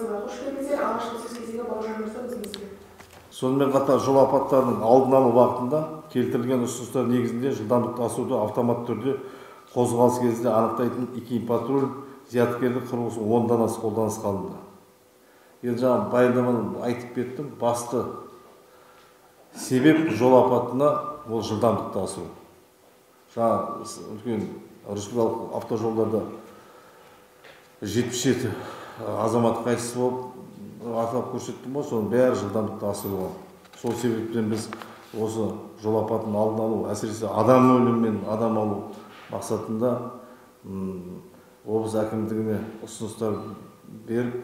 Қош келдіңіздер. Алғашқы сөз кезегі Бауыржан Мырза, өзіңізге. Сонымен қатар жол апаттарының алдын алу уақытында келтірілген ұсыныстар негізінде жылдамдықты асыруды автомат түрде қозғалыс кезінде анықтайтын 2 патруль зияткерлік құрылғысы 10 данасы қолданысқа алынды. Енді жаңа баяндаманы айтып кеттім. Басты себеп жол апатына ол жылдамдықты асыру. Жаңа үлкен республикалық автожолдарда 77 азамат қайтыс болып атап көрсеттім ғой, соның бәрі жылдамдықты асыруға. Сол себептен біз осы жол апатының алдын алу, әсіресе адам өлімі мен адам алу мақсатында облыс әкімдігіне ұсыныстар беріп,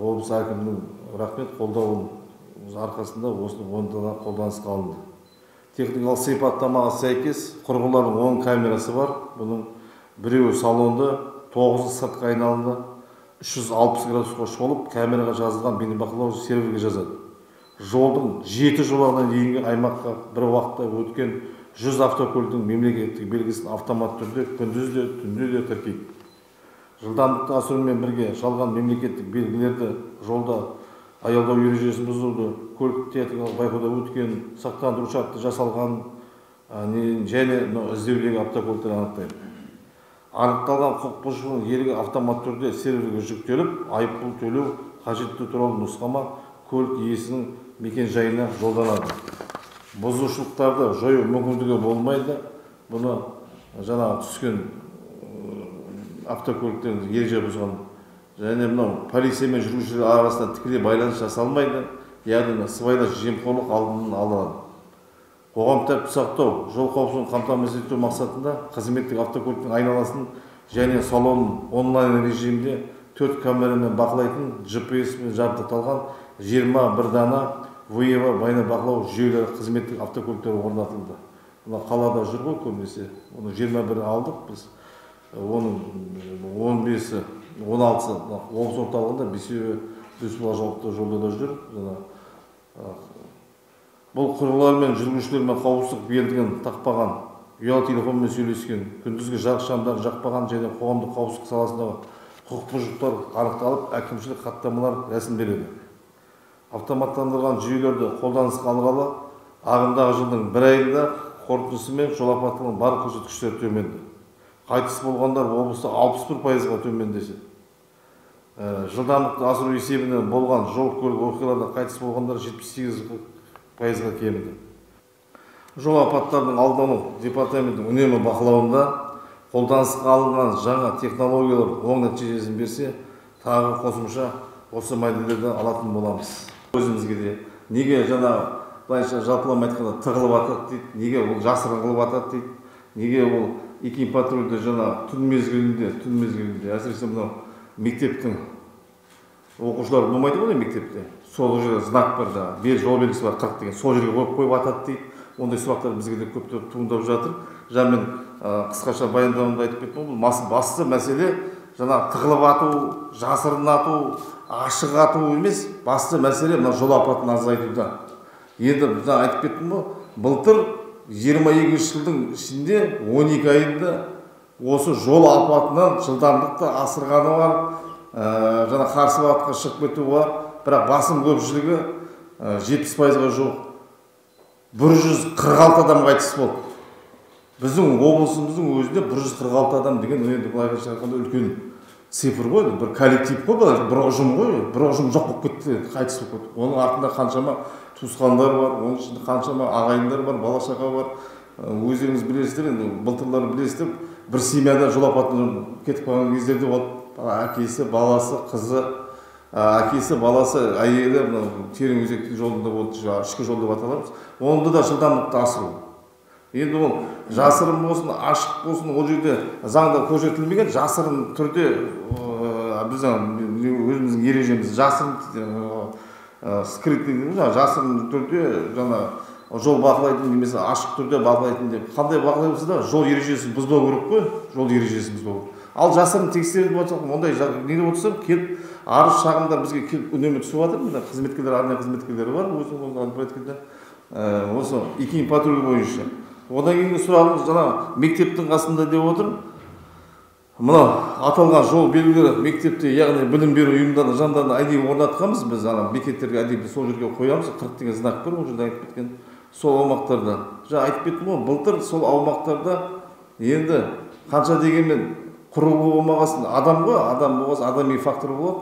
облыс әкімінің рахмет қолдауының арқасында осының 10 дана қолданысқа алынды. Техникалық сипаттамаға сәйкес құрылғылардың 10 камерасы бар. Бұның біреуі салонда, 9-ы сыртқы айналымда 360 градусқа шолып, камераға жазылған бейнебақылау серверге жазады. Жолдың 7 жолағынан дейінгі аймаққа бір уақытта өткен 100 автокөліктің мемлекеттік белгісін автомат түрде күндіз де, түнде де тіркейді. Жылдамдықты асырумен бірге жалған мемлекеттік белгілерді, жолда аялдау ережесін бұзуды, көлік техникалық байқаудан өткен, сақтандыру шарты жасалған және іздеудегі автокөліктер анықтайды. Анықталған құқық бұзушылықтың дерегі автомат түрде серверге жүктеліп, айыппұл төлеу қажетті туралы нұсқама көлік иесінің мекен жайына жолданады. Бұзушылықтарды жою мүмкіндігі болмайды. Бұны жаңа түскен автокөліктердің ереже бұзған және мынау полиция мен жүргізушілер арасында тікелей байланыс жасалмайды. Яғни сыбайлас жемқорлық алдын алынады. Қоғам тәртіпті сақтау, жол қауіпсіздігін қамтамасыз ету мақсатында қызметтік автокөліктің айналасын және салонын онлайн режимде 4 камерамен бақылайтын GPS-мен жабдықталған 21 дана ВИА бейнебақылау жүйелері қызметтік автокөліктер орнатылды. Мына қалада жүр ғой көбінесе. Оны 21 алдық біз. Оның 15-і, 16-сы облыс орталығында, 5-і республикалық жолда да жүр. Бұл құрылғылар мен жүргізушілермен қауіпсіздік белгілерін тақпаған, ұялы телефонмен сөйлескен, күндізгі жарық шамдарын жақпаған және қоғамдық қауіпсіздік саласындағы құқық бұзушылықтар анықталып, әкімшілік хаттамалар рәсімделеді. Автоматтандырылған жүйелерді қолданысқа алғалы, ағымдағы жылдың 1 айында қорытындысымен жол апатының бар көрсеткіштері төменді. Қайтыс болғандар облыста 61%-ға төмендесе. Жылдамдықты асыру есебінен болған жол көлік оқиғаларында қайтыс болғандар 78%-ға кеміді. Жол апаттарының алдын алу департаментінің үнемі бақылауында қолданысқа алынған жаңа технологиялар оң нәтижесін берсе, тағы қосымша осы моделдерді алатын боламыз. Өзімізге де неге жаңа былайша жалпылама айтқанда тығылып атады дейді, неге ол жасырын қылып атады дейді, неге ол 2 патрульді жаңа түн мезгілінде, әсіресе мынау мектептің оқушылар болмайды ғой мектепте. Сол жерде знак бар да, жол белгісі бар 40 деген, сол жерге қойып атады дейді. Ондай сұрақтар бізге де көптеп туындап жатыр. Жаңа мен қысқаша баяндамамда айтып кеттім, бұл басты мәселе жаңа тығылып ату, жасырын ату, ашық ату емес, басты мәселе мына жол апатын азайтуда. Енді жаңа айтып кеттім ғой, былтыр 22 жылдың ішінде 12 айында осы жол апатынан жылдамдықты асырғаны бар, жаңа қарсы бағытқа шығып кету бар, бірақ басым көпшілігі 70%-ға жоқ 146 адам қайтыс болды. Біздің облысымыздың өзінде 146 адам деген енді былайша айтқанда үлкен цифр ғой, бір коллектив қой, бір ұжым ғой, бір ұжым жоқ болып кетті, қайтыс болып кетті. Оның артында қаншама туысқандар бар, оның ішінде қаншама ағайындар бар, бала-шаға бар. Өздеріңіз білесіздер, енді былтырлары білесіздер, бір семьяда жол апатынан кетіп қалған кездерде болды. Әкесі, баласы, қызы, әкесі, баласы, әйелі терең өзектің жолында болды, ішкі жол деп аталамыз. Онда да жылдамдықты асыру. Енді ол жасырын болсын, ашық болсын, ол жерде заңда көрсетілмеген жасырын түрде біздің өзіміздің ережеміз жасырын скриптинг дейміз, жасырын түрде жаңа жол бақылайтын немесе ашық түрде бақылайтын деп. Қандай бақылаймыз да жол ережесін бұзбау керек қой, жол ережесін бұзбау керек. Ал жасырын тексеріп отырсақ, ондай не деп отырсам, келіп арыз шағымдар бізге келіп үнемі түсіп жатыр. Мына қызметкерлер, арнайы қызметкерлері бар, осы 2 патруль бойынша. Одан кейінгі сұрағымыз жаңа мектептің қасында деп отыр. мына аталған жол белгілері мектепте, яғни білім беру ұйымдарының жандарына әдейі орнатқанбыз. Біз бекеттерге әдейі сол жерге қоямыз. 40 деген знак бар, ол жерде айтып кеткен. Сол аумақтарда. Жаңа айтып кеттім ғой, былтыр сол аумақтарда енді қанша дегенмен құрылғы болмағасын адам болғасын адами фактор болады.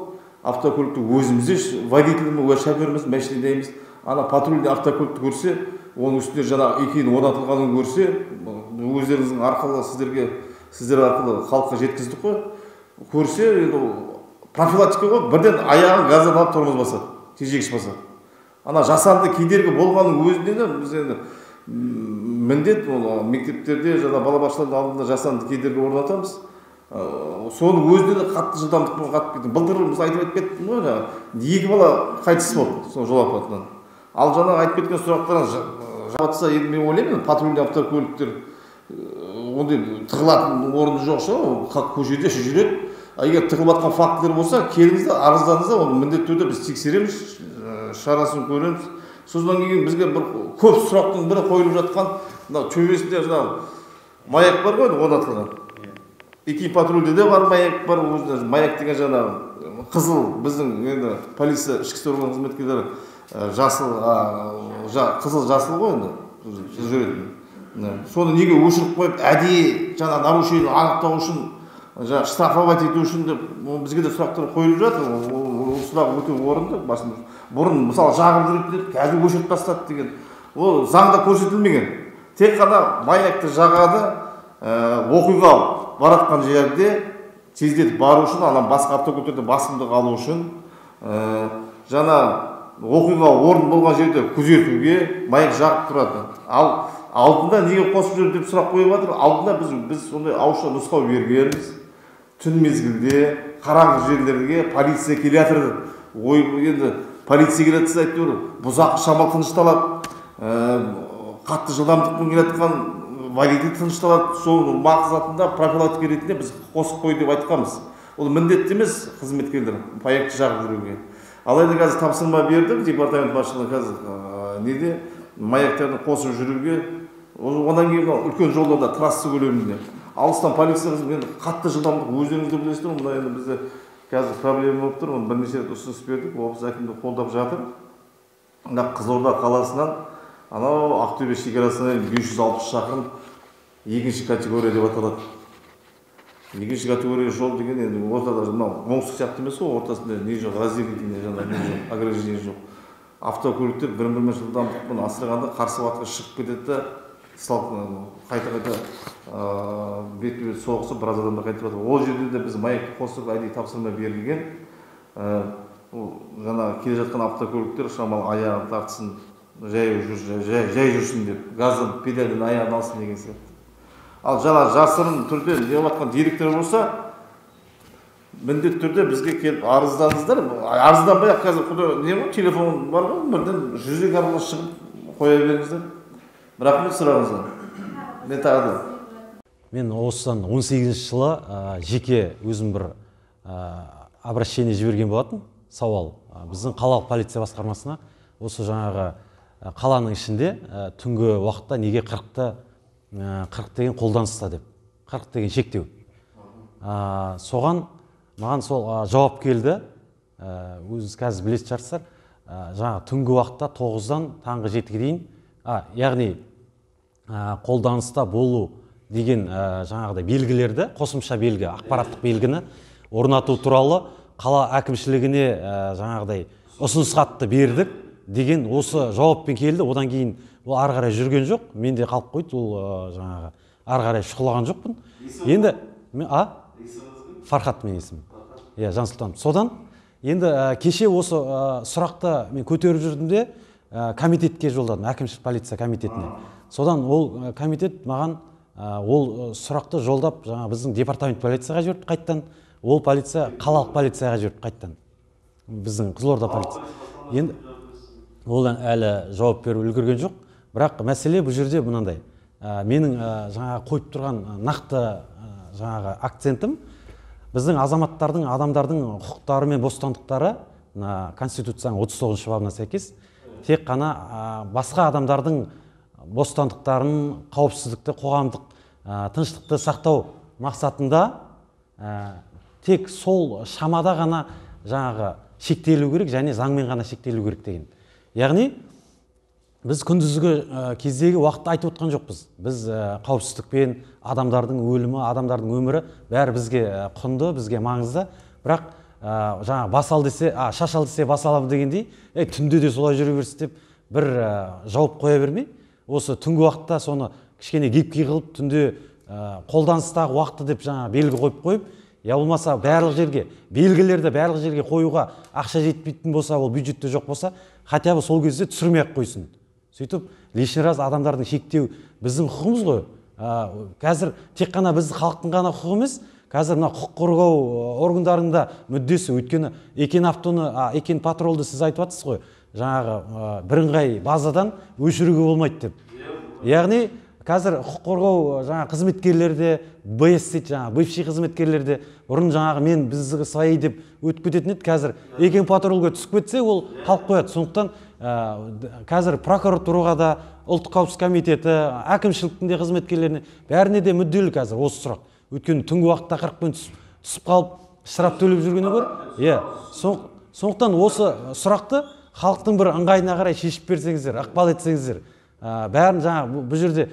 Автокөлікті өзімізде водителіміз, шоферіміз, машинедейміз. Ана патрульный автокөлікті көрсе, оның үстіне жаңа екеуінің орнатылғанын көрсе, өздеріңіздің арқылы сіздер арқылы халыққа жеткіздік қой. Көрсе, профилактика ғой, бірден аяғын газдан алып тормоз басады, тежегіш басады. Ана жасанды кедергі болғанның өзінен біз енді міндет мектептерде жаңа балабақшалардың алдында жасанды кедергі орнатамыз. Соның өзінде де қатты жылдамдықпен қатып кетті. Былтыр біз айтып кеттім ғой, екі бала қайтыс болды сол жол апатынан. Ал жаңа айтып кеткен сұрақтарыңыз жауапса, енді мен ойлаймын, патрульный автокөліктер ондай тығылатын орны жоқ шығар, көшеде жүреді. Егер тығылып жатқан фактілер болса, келіңіздер, арызданыңыздар, оны міндетті түрде біз тексереміз, шарасын көреміз. Содан кейін бізге бір көп сұрақтың бірі қойылып жатқан, төбесінде жаңа маяк бар ғой, орнатылған. Екі патрульде де бар маяк бар, маяк деген жаңа қызыл, біздің енді полиция ішкі істер орган қызметкерлері қызыл жасыл ғой енді жүреді. Соны неге өшіріп қойып, әдейі жаңа нарушение анықтау үшін, штрафовать ету үшін деп бізге де сұрақтар қойылып жатыр. Ол сұрақ өте орынды. Бұрын мысалы жағып жүреді, қазір өшіріп тастады деген. Ол заңда көрсетілмеген. Тек қана маякты жағады, оқиға баратқан жерде тездетіп бару үшін, басқа автокөліктерде басымдық алу үшін, жаңа оқиға орын болған жерде күзетуге маяк жағып тұрады. Ал алдында неге қосып жүр деп сұрақ қойып жатыр. Алдында біз сондай ауызша нұсқау бергенбіз. Түн мезгілде қараңғы жерлерге полиция келе жатыр. Енді полиция келе жатса әйтеуір бұзақы шамал тынышталады. Қатты жылдамдықпен келе жатқан водитель тынышталады. Сол мақсатында профилактика ретінде біз қосып қой деп айтқанбыз. Ол міндетті емес қызметкерлер маякты жағып жүруге. Алайда қазір тапсырма бердік, департамент басшылығы қазір неде маяктарды қосып жүруге. Одан кейін үлкен жолдарда трасса көлемінде алыстан полиция қызметі қатты жылдамдық өздеріңізді білесіздер. Мұнда енді бізде қазір проблема болып тұр. Оны бірнеше рет ұсыныс бердік, облыс әкімдігі қолдап жатыр. Қызылорда қаласынан анау Ақтөбе шекарасына 560 шақырым екінші категория деп аталады. Екінші категория жол деген енді ортада оңтүстік сияқты емес қой, ортасында не жоқ, разделительный жаңа не жоқ, ограничение жоқ. Автокөліктер бір-бірімен жылдамдықпен асырғанда қарсы бағытқа шығып кетеді, қайта-қайта бетпе-бет соғысып біраз адамдар қайтып жатыр. Ол жерде де біз маякты қосып әдейі тапсырма берілген. Жаңа келе жатқан автокөліктер шамалы аяғын тартсын, жай жүрсін деп, газдан педальдан аяғын алсын деген сияқты. Ал жаңа жасырын түрде неғылатқан деректер болса, міндетті түрде бізге келіп арызданыңыздар. Арызданбай ақ қазір не ғой, телефон бар ғой, бірден жүзек арқылы шығып қоя беріңіздер. Рахмет сұрағыңызға. Мен тағы да. Мен осыдан 18 жылы жеке өзім бір обращение жіберген болатын, сауал. Біздің қалалық полиция басқармасына осы жаңағы қаланың ішінде түнгі уақытта неге 40 деген қолданыста деп, 40 деген шектеу. Соған маған сол жауап келді. Өзіңіз қазір білесіз шығарсыздар, жаңағы түнгі уақытта 9-дан таңғы 7-ге дейін, яғни қолданыста болу деген жаңағыдай белгілерді, қосымша белгі, ақпараттық белгіні орнату туралы қала әкімшілігіне жаңағыдай ұсыныс хатты бердік деген осы жауаппен келді. Одан кейін ол ары қарай жүрген жоқ, менде қалып қойды, ол жаңағы ары қарай шұқылаған жоқпын. Енді Фархат мен есімім. Иә, Жансұлтан. Содан енді кеше осы сұрақты мен көтеріп жүрдім де комитетке жолдадым, әкімшілік полиция комитетіне. Содан ол комитет маған ол сұрақты жолдап біздің департамент полицияға жіберді қайттан, ол полиция қалалық полицияға жіберді қайттан, біздің Қызылорда полиция. Енді ол әлі жауап беріп үлгерген жоқ. Бірақ мәселе бұл жерде мынандай. Менің жаңағы қойып тұрған нақты жаңағы акцентім біздің азаматтардың, адамдардың құқықтары мен бостандықтары Конституцияның 39 бабына сәйкес тек қана басқа адамдардың бостандықтарын, қауіпсіздікті, қоғамдық тыныштықты сақтау мақсатында тек сол шамада ғана жаңағы шектелу керек және заңмен ғана шектелу керек деген. Яғни біз күндізгі кездегі уақытты айтып отқан жоқпыз. Біз қауіпсіздікпен, адамдардың өлімі, адамдардың өмірі бәрі бізге құнды, бізге маңызды. Бірақ жаңа басал десе, шашал десе басалам дегендей, түнде де солай жүре берсін деп бір жауып қоя бермей, осы түнгі уақытта соны кішкене гибкий қылып, түнде қолданыстағы уақыты деп жаңа белгі қойып, я болмаса барлық жерге, белгілерді барлық жерге қоюға ақша жетпейтін болса, ол бюджетте жоқ болса, хотя бы сол кезде түсірмей-ақ қойсын. Сөйтіп, лишний раз адамдардың шектеу біздің құқымыз ғой. Қазір тек қана біздің халықтың ғана құқығы емес, қазір мына құқық қорғау органдарында мүддесі. Өйткені екен патролды сіз айтып жатсыз ғой, жаңағы бірыңғай базадан өшіруге болмайды деп. Яғни қазір құқық қорғау жаңағы қызметкерлерде, бывший қызметкерлерде бұрын жаңағы мен біздігі свои деп өтіп кететін еді, қазір екен патролға түсіп кетсе, ол қалып қояды. Сондықтан қазір прокуратураға да, ұлттық қауіпсіздік комитеті, әкімшіліктің де қызметкерлеріне бәріне де мүдделі қазір осы сұрақ. Өйткені түнгі уақытта 40-пен түсіп қалып, штраф төлеп жүргені бар. Сондықтан осы сұрақты халықтың бір ыңғайына қарай шешіп берсеңіздер, ықпал етсеңіздер, бәрін жаңағы бұл жерде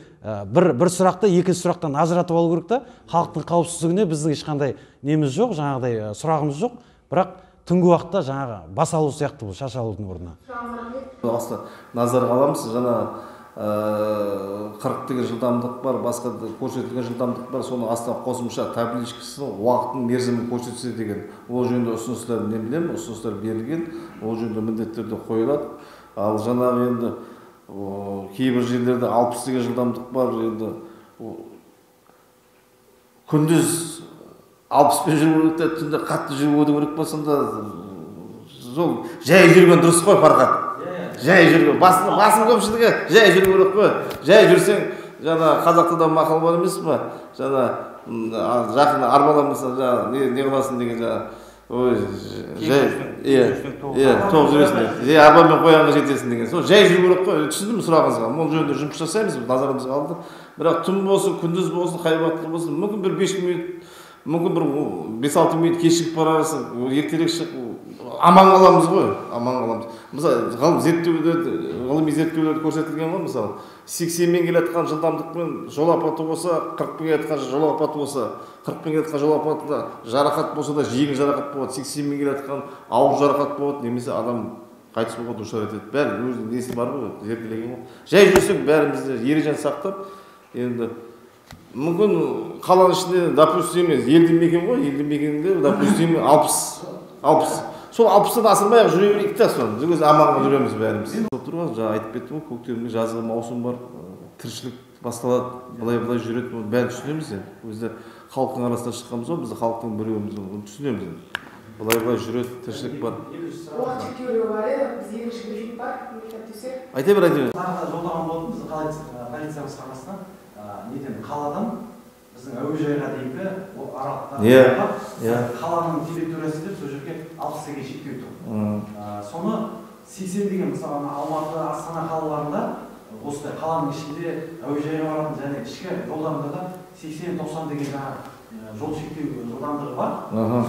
бір сұрақты екінші сұрақтан ажыратып алу керек та, халықтың қауіпсіздігіне біздің ешқандай неміз жоқ, жаңағыдай сұрағымыз жоқ. Бірақ түнгі уақытта жаңағы бас алу сияқты бұл, шаш алудың орнына. Асты назар қаламыз, жаңа 40 деген жылдамдық бар, басқа көрсетілген жылдамдық бар, соны астына қосымша табличкасын, уақытын, мерзімін көрсетсе деген. Ол жөнінде ұсыныстар не білем, ұсыныстар берілген, ол жөнінде міндеттерді қойылады. Ал жаңағы енді кейбір жерлерде 60 деген жылдамдық бар, енді күндіз 60-пен жүру керек, түнде қатты жүру керек болса, сол жай жүрген дұрыс қой, Фархат. Жай жүрген, басым көпшілігі жай жүру керек қой. Жай жүрсең, жаңа қазақта да мақал бар емес пе? Жаңа жақын арбаламаса, жаңа не қыласың деген жаңа. Ой, жай, тоқ жүресің, арбамен қоянға жетесің деген. Сол жай жүру керек қой. Түсіндім сұрағыңызға. Ол жөнінде жұмыс жасаймыз, назарымызға алды. Бірақ түн болсын, күндіз болсын, қай уақытта болсын, мүмкін бір 5 минут, мүмкін бір 5-6 минут кешігіп барасың, ертерек шық, аман қаламыз ғой, аман қаламыз. Мысалы, ғылыми зерттеулерде көрсетілген ғой, мысалы, 80-мен келатқан жылдамдықпен жол апаты болса, 40-мен келатқан жол апаты болса, 40-мен келатқан жол апатында жарақат болса да жеңіл жарақат болады, 80-мен келатқан ауыр жарақат болады, немесе адам қайтыс болуға душар етеді. Бәрі өзінің несі бар ғой, зерттелген ғой. Жай жүрсек бәрімізді ережені сақтап, енді мүмкін қаланың ішінде, допустим, елді мекен ғой, елді мекенінде, допустим, 60. Сол 60-тан асырмай-ақ жүре берейік та, соны. Біз аманға жүреміз бәріміз. Жаңа айтып кеттім ғой, көктемде жазғы маусым бар, тіршілік басталады, былай жүреді, бәрін түсінеміз. Өзі халықтың арасында шыққанбыз ғой, біз халықтың біреуіміз, түсінеміз. Былай жүреді, тіршілік бар. Уақыт шектеулері бар, біз екінші брифинг бар, айта бер. Жолдаған болдым біздің полиция басқармасынан, неден қаладан біздің әуежайға дейінгі аралықта қаланың территориясы деп сол жерге 60 деген шектеу тұр. Соны 80 деген мысалы Алматы, Астана қалаларында осы қаланың ішінде әуежайға баратын және ішкі жолдарында да 80-90 деген жаңа жол шектеу жылдамдығы бар.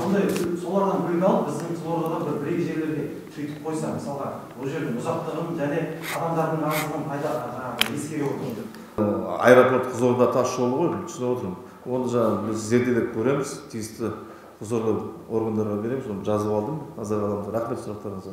Сондай солардан үлгі алып біздің Қызылордада бір жерлерге сөйтіп қойса, мысалға ол жердің ұзақтығын және адамдардың аздығын ескере отырып. Аэропорт Қызылорда тас жолы ғой, түсініп отырмын. Оны жаңа біз зерделеп көреміз, тиісті құзырлы органдарға береміз, оны жазып алдым, назарға аламыз. Рахмет сұрақтарыңызға.